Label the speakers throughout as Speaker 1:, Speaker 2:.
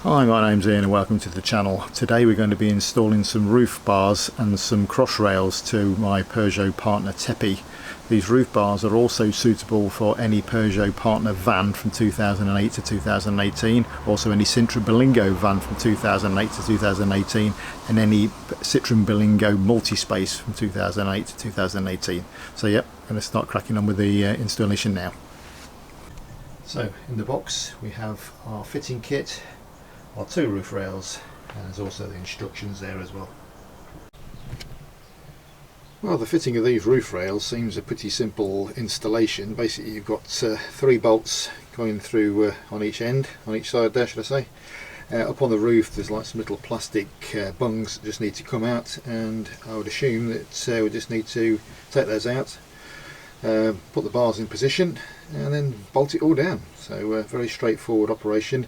Speaker 1: Hi, my name's Ian and welcome to the channel. Today we're going to be installing some roof bars and some cross rails to my Peugeot partner Tepi. These roof bars are also suitable for any Peugeot partner van from 2008 to 2018, also any Citroën Berlingo van from 2008 to 2018, and any Citroën Berlingo multi-space from 2008 to 2018. So yep, I'm going to start cracking on with the installation now. So in the box we have our fitting kit, our two roof rails, and there's also the instructions there as well. Well, the fitting of these roof rails seems a pretty simple installation. Basically you've got 3 bolts going through on each end, on each side there should I say. Up on the roof there's like some little plastic bungs that just need to come out, and I would assume that we just need to take those out, put the bars in position and then bolt it all down. So very straightforward operation.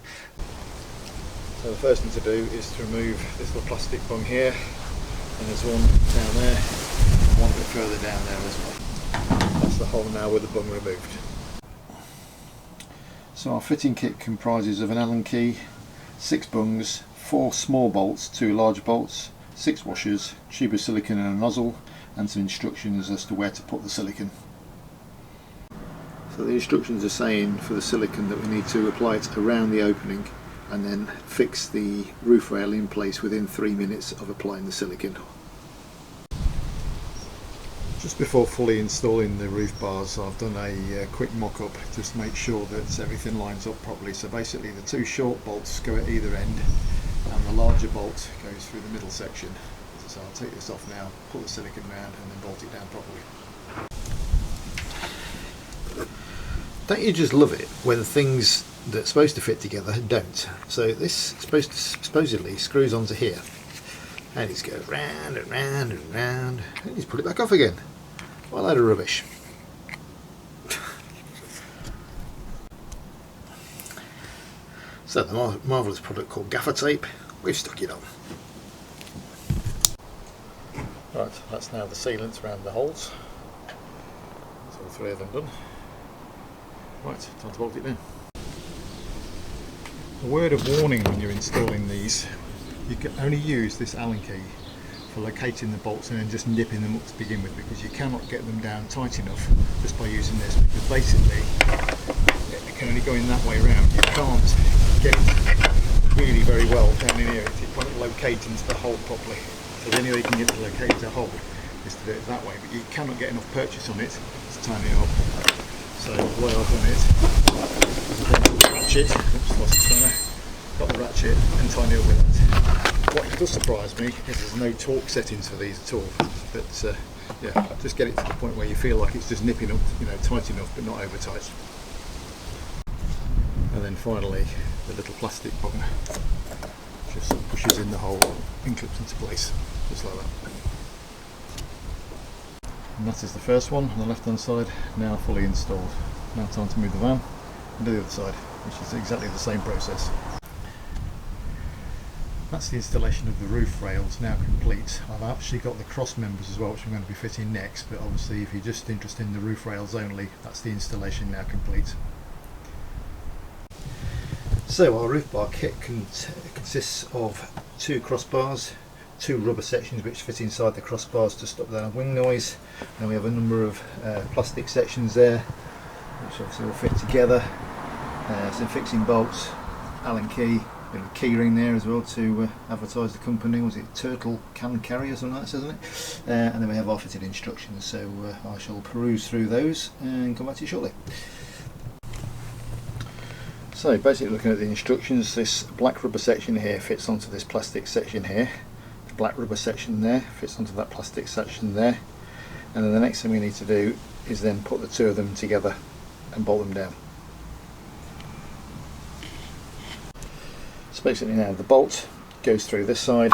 Speaker 1: So the first thing to do is to remove this little plastic bung here, and there's one down there and one a bit further down there as well. That's the hole now with the bung removed. So our fitting kit comprises of an Allen key, 6 bungs, 4 small bolts, 2 large bolts, 6 washers, tube of silicone and a nozzle, and some instructions as to where to put the silicone. So the instructions are saying for the silicone that we need to apply it around the opening and then fix the roof rail in place within 3 minutes of applying the silicone. Just before fully installing the roof bars, I've done a quick mock-up just to make sure that everything lines up properly. So basically the 2 short bolts go at either end and the larger bolt goes through the middle section. So I'll take this off now, pull the silicone round and then bolt it down properly. Don't you just love it when things that's supposed to fit together don't? So this supposedly screws onto here, and it's goes round and round and round, and he's put it back off again. What a load of rubbish. So the marvellous product called gaffer tape, we've stuck it on. Right, that's now the sealants around the holes. That's all 3 of them done. Right, time to bolt it down. A word of warning when you're installing these: you can only use this Allen key for locating the bolts and then just nipping them up to begin with, because you cannot get them down tight enough just by using this, because basically it can only go in that way around. You can't get it really very well down in here. It won't locate into the hole properly. So the only way you can get it to locate into the hole is to do it that way, but you cannot get enough purchase on it to tighten it up. So the way I've done it is I've got the ratchet, oops, lost the spanner, got the ratchet and tighten it up with that. What does surprise me is there's no torque settings for these at all, but yeah, just get it to the point where you feel like it's just nipping up, you know, tight enough but not over tight. And then finally the little plastic bung just pushes in the hole and clips into place, just like that. And that is the first one on the left hand side, now fully installed. Now time to move the van and do the other side, which is exactly the same process. That's the installation of the roof rails now complete. I've actually got the cross members as well, which I'm going to be fitting next, but obviously if you're just interested in the roof rails only, that's the installation now complete. So our roof bar kit consists of 2 crossbars, 2 rubber sections which fit inside the crossbars to stop the wing noise, and we have a number of plastic sections there which obviously will fit together, some fixing bolts, Allen key, a bit of key ring there as well to advertise the company. Was it Turtle Can Carry or something like that, isn't it? And then we have our fitted instructions, so I shall peruse through those and come back to you shortly. So basically looking at the instructions, this black rubber section here fits onto this plastic section here. The black rubber section there fits onto that plastic section there. And then the next thing we need to do is then put the 2 of them together and bolt them down. So basically now the bolt goes through this side,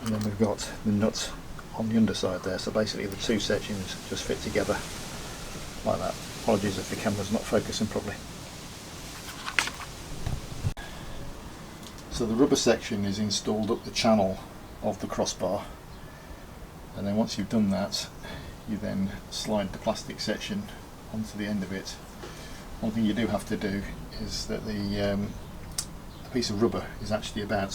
Speaker 1: and then we've got the nut on the underside there. So basically the 2 sections just fit together like that. Apologies if the camera's not focusing properly. So the rubber section is installed up the channel of the crossbar, and then once you've done that, you then slide the plastic section onto the end of it. One thing you do have to do is that the piece of rubber is actually about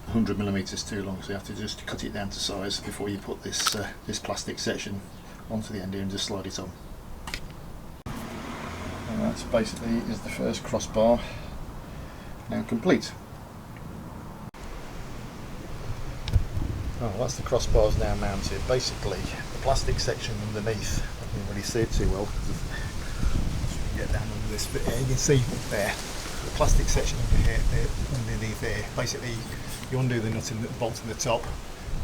Speaker 1: 100 millimeters too long, so you have to just cut it down to size before you put this this plastic section onto the end here and just slide it on. And that's basically is the first crossbar now complete. Oh, that's the crossbars now mounted. Basically, the plastic section underneath, I can't really see it too well. Get down under this bit here, you can see there, the plastic section underneath there. Basically, you undo the nut and the bolt in the top,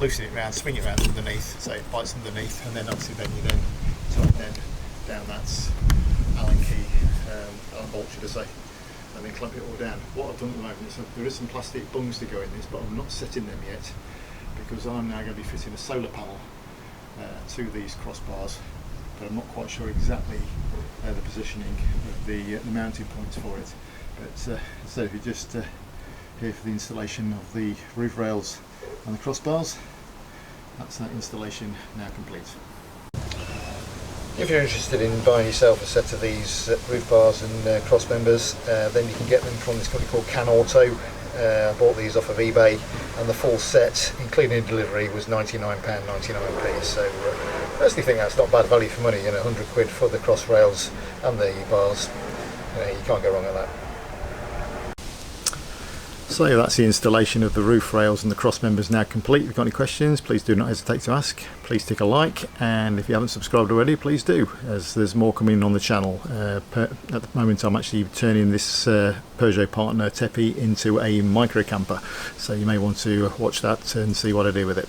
Speaker 1: loosen it around, swing it around underneath, so it bites underneath, and then obviously then you then tighten down that Allen key, Allen bolt should I say, and then clamp it all down. What I've done at the moment is there is some plastic bungs to go in this, but I'm not setting them yet, because I'm now going to be fitting a solar panel to these crossbars, but I'm not quite sure exactly the positioning of the mounting points for it. But so if you just here for the installation of the roof rails and the crossbars, that's that installation now complete. If you're interested in buying yourself a set of these roof bars and cross members, then you can get them from this company called Can Auto. I bought these off of eBay, and the full set, including delivery, was £99.99p. So I personally think that's not bad value for money. You know, 100 quid for the cross rails and the bars. You can't go wrong with that. So that's the installation of the roof rails and the cross members now complete. If you've got any questions, please do not hesitate to ask. Please tick a like, and if you haven't subscribed already, please do, as there's more coming on the channel. At the moment I'm actually turning this Peugeot partner Tepi into a microcamper, so you may want to watch that and see what I do with it.